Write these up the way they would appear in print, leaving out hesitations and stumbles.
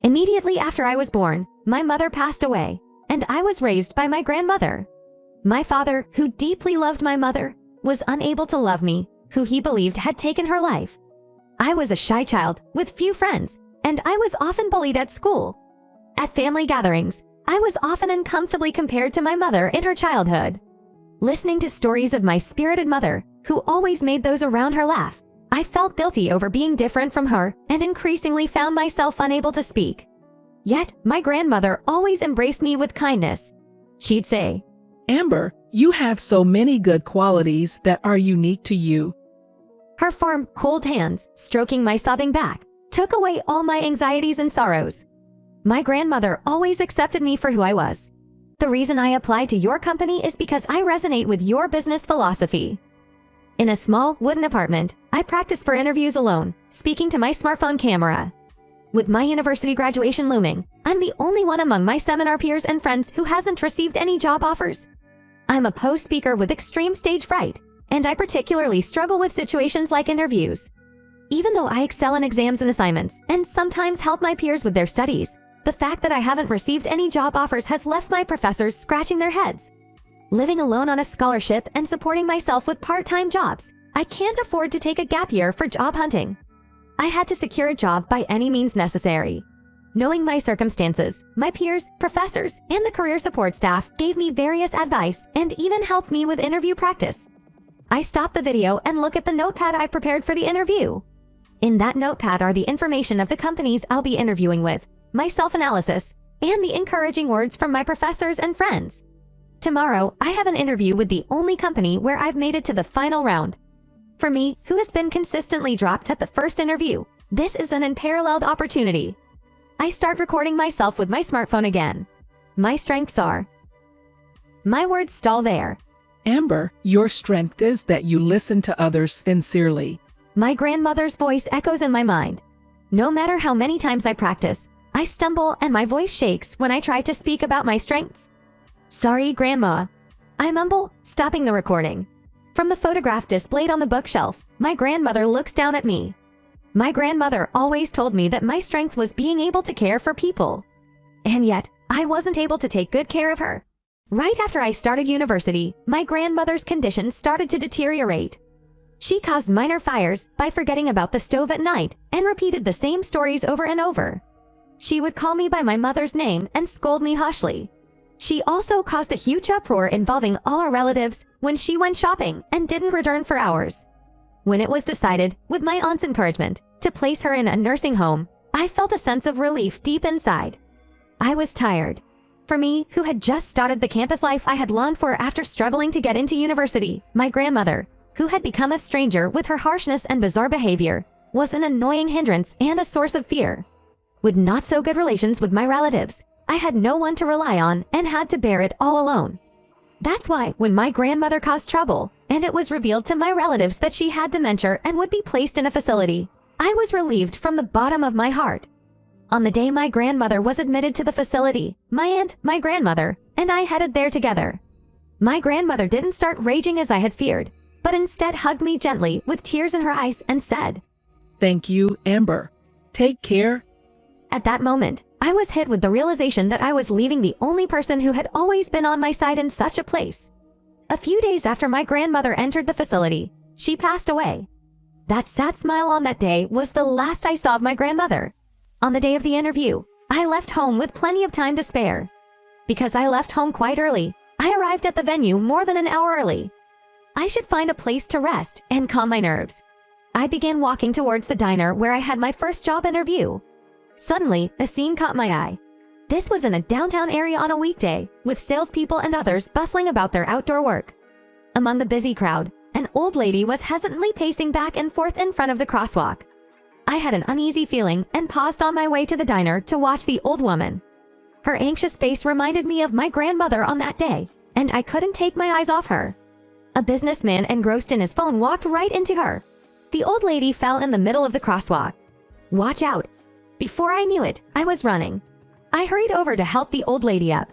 Immediately after I was born, my mother passed away, and I was raised by my grandmother. My father, who deeply loved my mother, was unable to love me, who he believed had taken her life. I was a shy child with few friends, and I was often bullied at school. At family gatherings, I was often uncomfortably compared to my mother in her childhood. Listening to stories of my spirited mother, who always made those around her laugh, I felt guilty over being different from her and increasingly found myself unable to speak. Yet, my grandmother always embraced me with kindness. She'd say, "Amber, you have so many good qualities that are unique to you." Her firm, cold hands, stroking my sobbing back, took away all my anxieties and sorrows. My grandmother always accepted me for who I was. The reason I applied to your company is because I resonate with your business philosophy. In a small, wooden apartment, I practice for interviews alone, speaking to my smartphone camera. With my university graduation looming, I'm the only one among my seminar peers and friends who hasn't received any job offers. I'm a post speaker with extreme stage fright, and I particularly struggle with situations like interviews. Even though I excel in exams and assignments, and sometimes help my peers with their studies, the fact that I haven't received any job offers has left my professors scratching their heads. Living alone on a scholarship and supporting myself with part-time jobs, I can't afford to take a gap year for job hunting. I had to secure a job by any means necessary. Knowing my circumstances, my peers, professors, and the career support staff gave me various advice and even helped me with interview practice. I stop the video and look at the notepad I prepared for the interview. In that notepad are the information of the companies I'll be interviewing with, my self-analysis, and the encouraging words from my professors and friends. Tomorrow, I have an interview with the only company where I've made it to the final round. For me, who has been consistently dropped at the first interview, this is an unparalleled opportunity. I start recording myself with my smartphone again. My strengths are... My words stall there. Amber, your strength is that you listen to others sincerely. My grandmother's voice echoes in my mind. No matter how many times I practice, I stumble and my voice shakes when I try to speak about my strengths. Sorry, Grandma. I mumble, stopping the recording. From the photograph displayed on the bookshelf, my grandmother looks down at me. My grandmother always told me that my strength was being able to care for people. And yet, I wasn't able to take good care of her. Right after I started university, my grandmother's condition started to deteriorate. She caused minor fires by forgetting about the stove at night and repeated the same stories over and over. She would call me by my mother's name and scold me harshly. She also caused a huge uproar involving all our relatives when she went shopping and didn't return for hours. When it was decided, with my aunt's encouragement, to place her in a nursing home, I felt a sense of relief deep inside. I was tired. For me, who had just started the campus life I had longed for after struggling to get into university, my grandmother, who had become a stranger with her harshness and bizarre behavior, was an annoying hindrance and a source of fear. With not so good relations with my relatives, I had no one to rely on and had to bear it all alone. That's why when my grandmother caused trouble, and it was revealed to my relatives that she had dementia and would be placed in a facility, I was relieved from the bottom of my heart. On the day my grandmother was admitted to the facility, my aunt, my grandmother, and I headed there together. My grandmother didn't start raging as I had feared, but instead hugged me gently with tears in her eyes and said, "Thank you, Amber. Take care." At that moment, I was hit with the realization that I was leaving the only person who had always been on my side in such a place. A few days after my grandmother entered the facility, she passed away. That sad smile on that day was the last I saw of my grandmother. On the day of the interview, I left home with plenty of time to spare. Because I left home quite early, I arrived at the venue more than an hour early. I should find a place to rest and calm my nerves. I began walking towards the diner where I had my first job interview. Suddenly, a scene caught my eye. This was in a downtown area on a weekday, with salespeople and others bustling about their outdoor work. Among the busy crowd, an old lady was hesitantly pacing back and forth in front of the crosswalk. I had an uneasy feeling and paused on my way to the diner to watch the old woman. Her anxious face reminded me of my grandmother on that day, and I couldn't take my eyes off her. A businessman engrossed in his phone walked right into her. The old lady fell in the middle of the crosswalk. "Watch out!" Before I knew it, I was running. I hurried over to help the old lady up.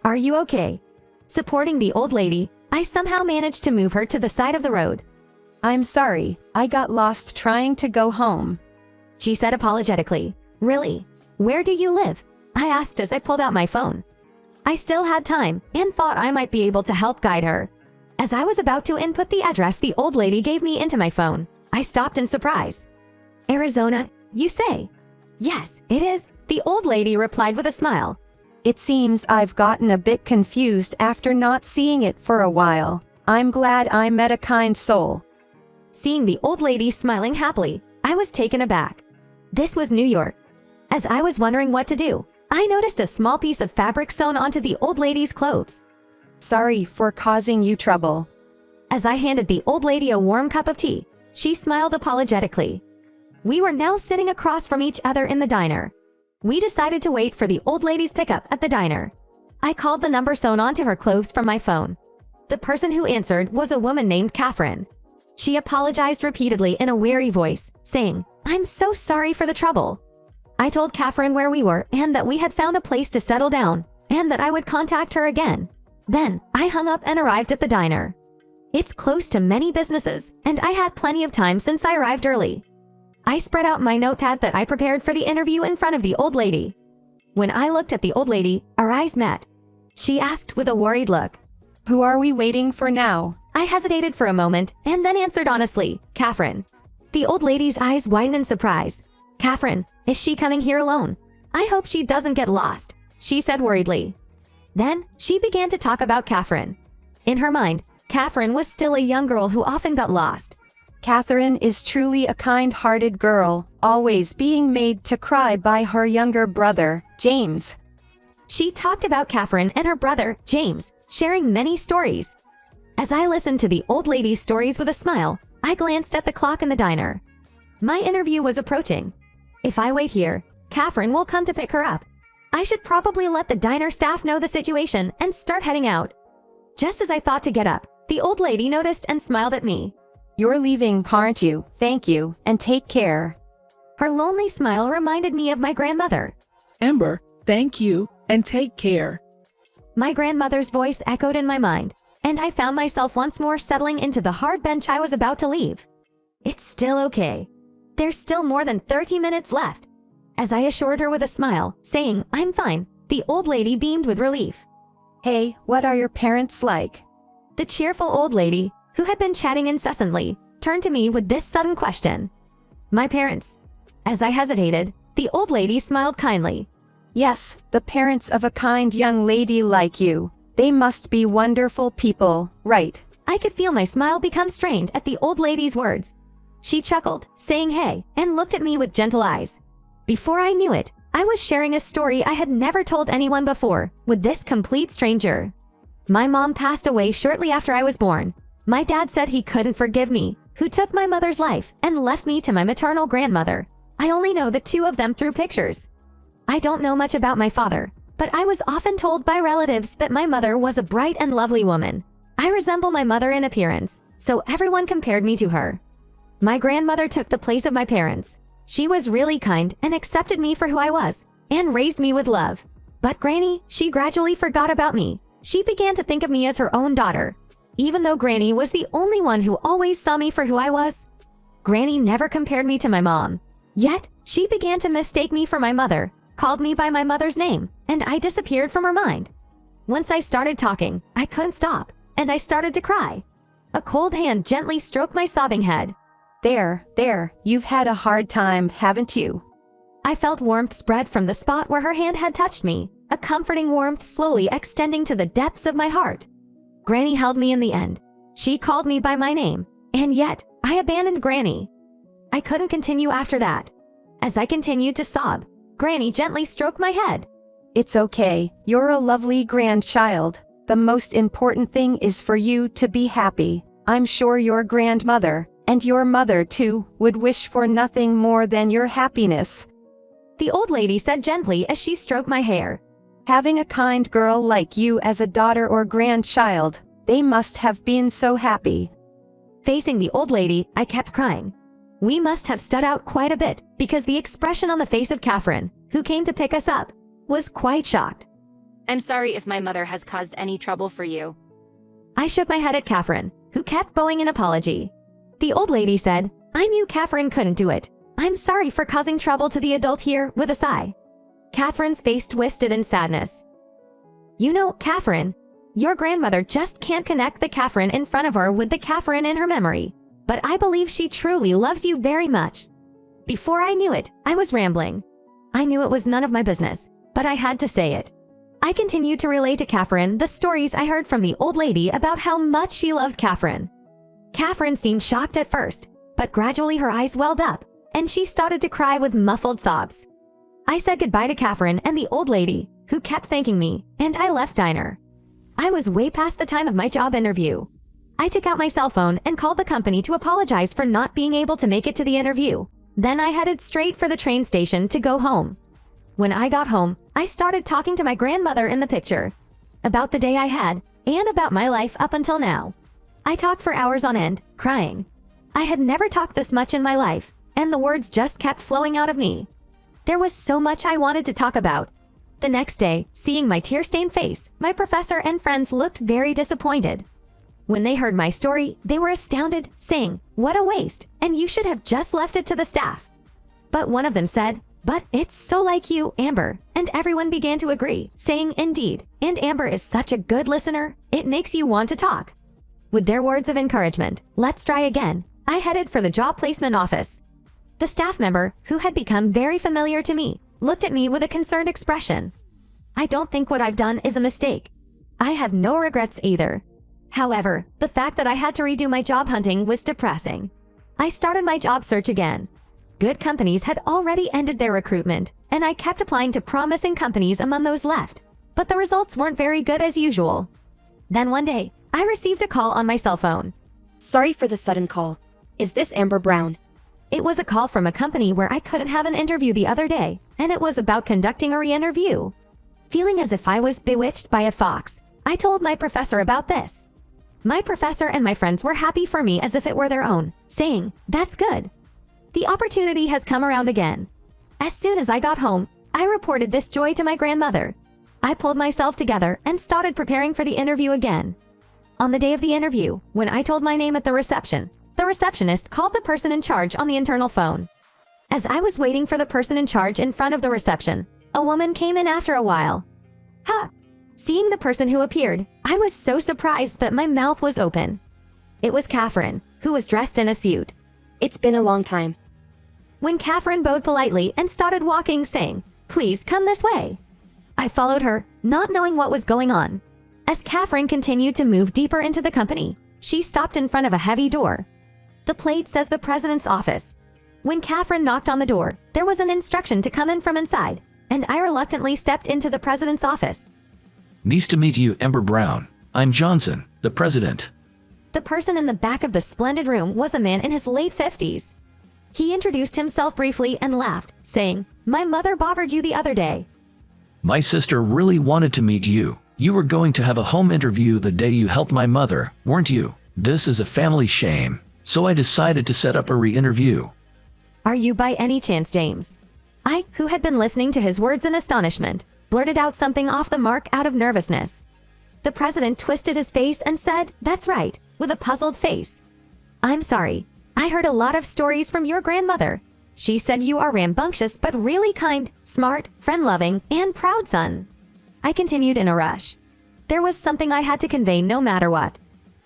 "Are you okay?" Supporting the old lady, I somehow managed to move her to the side of the road. "I'm sorry, I got lost trying to go home," she said apologetically. "Really? "Where do you live?" I asked as I pulled out my phone. I still had time and thought I might be able to help guide her. As I was about to input the address the old lady gave me into my phone, I stopped in surprise. "Arizona, you say?" "Yes, it is," the old lady replied with a smile. It seems I've gotten a bit confused after not seeing it for a while. I'm glad I met a kind soul." Seeing the old lady smiling happily, I was taken aback. This was New York. As I was wondering what to do, I noticed a small piece of fabric sewn onto the old lady's clothes. "Sorry for causing you trouble." As I handed the old lady a warm cup of tea, she smiled apologetically. We were now sitting across from each other in the diner. We decided to wait for the old lady's pickup at the diner. I called the number sewn onto her clothes from my phone. The person who answered was a woman named Catherine. She apologized repeatedly in a weary voice, saying, "I'm so sorry for the trouble." I told Catherine where we were and that we had found a place to settle down, and that I would contact her again. Then, I hung up and arrived at the diner. It's close to many businesses, and I had plenty of time since I arrived early. I spread out my notepad that I prepared for the interview in front of the old lady. When I looked at the old lady, our eyes met. She asked with a worried look, "Who are we waiting for now?" I hesitated for a moment and then answered honestly, "Catherine." The old lady's eyes widened in surprise. "Catherine, is she coming here alone? I hope she doesn't get lost," she said worriedly. Then, she began to talk about Catherine. In her mind, Catherine was still a young girl who often got lost. "Catherine is truly a kind-hearted girl, always being made to cry by her younger brother, James." She talked about Catherine and her brother, James, sharing many stories. As I listened to the old lady's stories with a smile, I glanced at the clock in the diner. My interview was approaching. If I wait here, Catherine will come to pick her up. I should probably let the diner staff know the situation and start heading out. Just as I thought to get up, the old lady noticed and smiled at me. "You're leaving, aren't you? Thank you, and take care." Her lonely smile reminded me of my grandmother. Amber, thank you, and take care. My grandmother's voice echoed in my mind, and I found myself once more settling into the hard bench I was about to leave. It's still okay. There's still more than 30 minutes left. As I assured her with a smile, saying, "I'm fine," the old lady beamed with relief. "Hey, what are your parents like?" The cheerful old lady, who had been chatting incessantly, turned to me with this sudden question. "My parents." As I hesitated, the old lady smiled kindly. "Yes, the parents of a kind young lady like you. They must be wonderful people, right?" I could feel my smile become strained at the old lady's words. She chuckled, saying hey, and looked at me with gentle eyes. Before I knew it, I was sharing a story I had never told anyone before with this complete stranger. My mom passed away shortly after I was born. My dad said he couldn't forgive me, who took my mother's life and left me to my maternal grandmother. I only know the two of them through pictures. I don't know much about my father, but I was often told by relatives that my mother was a bright and lovely woman. I resemble my mother in appearance, so everyone compared me to her. My grandmother took the place of my parents. She was really kind and accepted me for who I was, and raised me with love. But Granny, she gradually forgot about me. She began to think of me as her own daughter. Even though Granny was the only one who always saw me for who I was, Granny never compared me to my mom. Yet, she began to mistake me for my mother, called me by my mother's name, and I disappeared from her mind. Once I started talking, I couldn't stop, and I started to cry. A cold hand gently stroked my sobbing head. There, you've had a hard time, haven't you?" I felt warmth spread from the spot where her hand had touched me, a comforting warmth slowly extending to the depths of my heart. Granny held me in the end. She called me by my name, and yet, I abandoned Granny. I couldn't continue after that. As I continued to sob, Granny gently stroked my head. "It's okay, you're a lovely grandchild. The most important thing is for you to be happy. I'm sure your grandmother, and your mother too, would wish for nothing more than your happiness," the old lady said gently as she stroked my hair. "Having a kind girl like you as a daughter or grandchild, they must have been so happy." Facing the old lady, I kept crying. We must have stood out quite a bit, because the expression on the face of Catherine, who came to pick us up, was quite shocked. "I'm sorry if my mother has caused any trouble for you." I shook my head at Catherine, who kept bowing an apology. The old lady said, "I knew Catherine couldn't do it. I'm sorry for causing trouble to the adult here," with a sigh. Catherine's face twisted in sadness. You know, Catherine, your grandmother just can't connect the Catherine in front of her with the Catherine in her memory. But I believe she truly loves you very much. Before I knew it, I was rambling. I knew it was none of my business, but I had to say it. I continued to relay to Catherine the stories I heard from the old lady about how much she loved Catherine. Catherine seemed shocked at first, but gradually her eyes welled up, and she started to cry with muffled sobs. I said goodbye to Catherine and the old lady, who kept thanking me, and I left diner. I was way past the time of my job interview. I took out my cell phone and called the company to apologize for not being able to make it to the interview. Then I headed straight for the train station to go home. When I got home, I started talking to my grandmother in the picture about the day I had and about my life up until now. I talked for hours on end, crying. I had never talked this much in my life, and the words just kept flowing out of me. There was so much I wanted to talk about. The next day, seeing my tear-stained face, my professor and friends looked very disappointed. When they heard my story, they were astounded, saying, "What a waste, and you should have just left it to the staff." But one of them said, "But it's so like you, Amber," and everyone began to agree, saying, "Indeed, and Amber is such a good listener, it makes you want to talk." With their words of encouragement, "Let's try again," I headed for the job placement office. The staff member, who had become very familiar to me, looked at me with a concerned expression. I don't think what I've done is a mistake. I have no regrets either. However, the fact that I had to redo my job hunting was depressing. I started my job search again. Good companies had already ended their recruitment, and I kept applying to promising companies among those left, but the results weren't very good as usual. Then one day, I received a call on my cell phone. Sorry for the sudden call. Is this Amber Brown? It was a call from a company where I couldn't have an interview the other day, and it was about conducting a re-interview. Feeling as if I was bewitched by a fox, I told my professor about this. My professor and my friends were happy for me as if it were their own, saying, "That's good. The opportunity has come around again." As soon as I got home, I reported this joy to my grandmother. I pulled myself together and started preparing for the interview again. On the day of the interview, when I told my name at the reception, the receptionist called the person in charge on the internal phone. As I was waiting for the person in charge in front of the reception, a woman came in after a while. "Ha!" Seeing the person who appeared, I was so surprised that my mouth was open. It was Catherine, who was dressed in a suit. It's been a long time. When Catherine bowed politely and started walking, saying, "Please come this way," I followed her, not knowing what was going on. As Catherine continued to move deeper into the company, she stopped in front of a heavy door. The plate says the president's office. When Catherine knocked on the door, there was an instruction to come in from inside, and I reluctantly stepped into the president's office. "Nice to meet you, Amber Brown. I'm Johnson, the president." The person in the back of the splendid room was a man in his late 50s. He introduced himself briefly and laughed, saying, "My mother bothered you the other day." "My sister really wanted to meet you. You were going to have a home interview the day you helped my mother, weren't you? This is a family shame, so I decided to set up a re-interview." "Are you by any chance James?" I, who had been listening to his words in astonishment, blurted out something off the mark out of nervousness. The president twisted his face and said, "That's right," with a puzzled face. "I'm sorry. I heard a lot of stories from your grandmother. She said you are rambunctious but really kind, smart, friend-loving, and proud son." I continued in a rush. There was something I had to convey no matter what.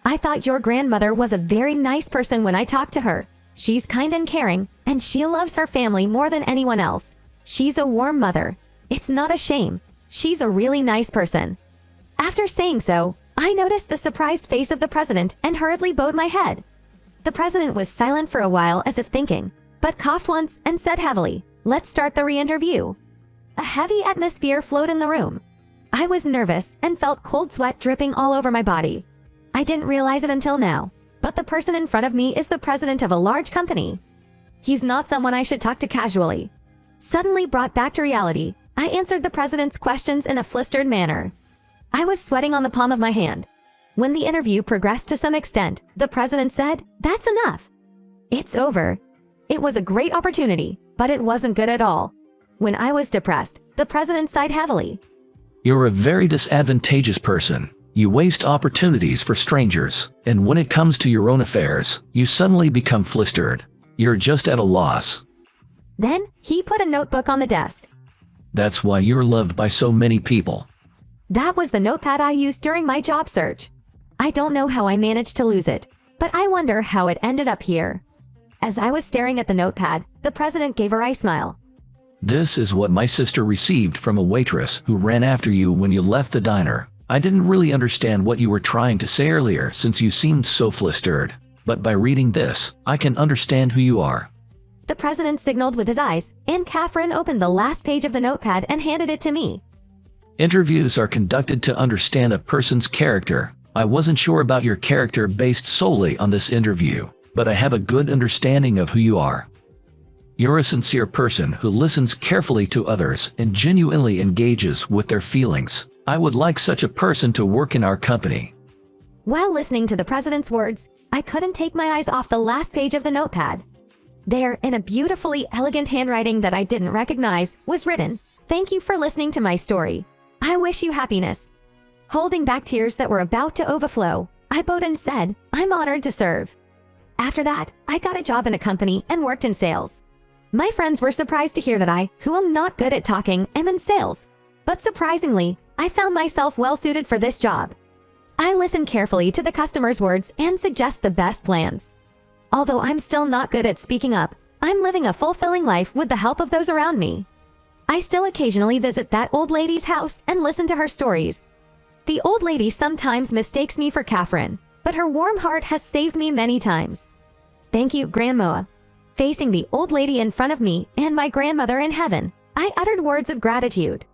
"I thought your grandmother was a very nice person when I talked to her. She's kind and caring, and she loves her family more than anyone else. She's a warm mother. It's not a shame. She's a really nice person." After saying so, I noticed the surprised face of the president and hurriedly bowed my head. The president was silent for a while as if thinking, but coughed once and said heavily, "Let's start the re-interview." A heavy atmosphere flowed in the room. I was nervous and felt cold sweat dripping all over my body. I didn't realize it until now, but the person in front of me is the president of a large company. He's not someone I should talk to casually. Suddenly brought back to reality, I answered the president's questions in a flustered manner. I was sweating on the palm of my hand. When the interview progressed to some extent, the president said, "That's enough. It's over." It was a great opportunity, but it wasn't good at all. When I was depressed, the president sighed heavily. "You're a very disadvantageous person. You waste opportunities for strangers, and when it comes to your own affairs, you suddenly become flustered. You're just at a loss." Then, he put a notebook on the desk. That's why you're loved by so many people. That was the notepad I used during my job search. I don't know how I managed to lose it, but I wonder how it ended up here. As I was staring at the notepad, the president gave a wry smile. This is what my sister received from a waitress who ran after you when you left the diner. I didn't really understand what you were trying to say earlier since you seemed so flustered. But by reading this, I can understand who you are. The president signaled with his eyes, and Catherine opened the last page of the notepad and handed it to me. Interviews are conducted to understand a person's character. I wasn't sure about your character based solely on this interview, but I have a good understanding of who you are. You're a sincere person who listens carefully to others and genuinely engages with their feelings. I would like such a person to work in our company. While listening to the president's words, I couldn't take my eyes off the last page of the notepad. There, in a beautifully elegant handwriting that I didn't recognize, was written, "Thank you for listening to my story. I wish you happiness." Holding back tears that were about to overflow, I bowed and said, "I'm honored to serve." After that, I got a job in a company and worked in sales. My friends were surprised to hear that I, who am not good at talking, am in sales. But surprisingly, I found myself well suited for this job. I listen carefully to the customer's words and suggest the best plans. Although I'm still not good at speaking up, I'm living a fulfilling life with the help of those around me. I still occasionally visit that old lady's house and listen to her stories. The old lady sometimes mistakes me for Catherine, but her warm heart has saved me many times. Thank you, Grandma. Facing the old lady in front of me and my grandmother in heaven, I uttered words of gratitude.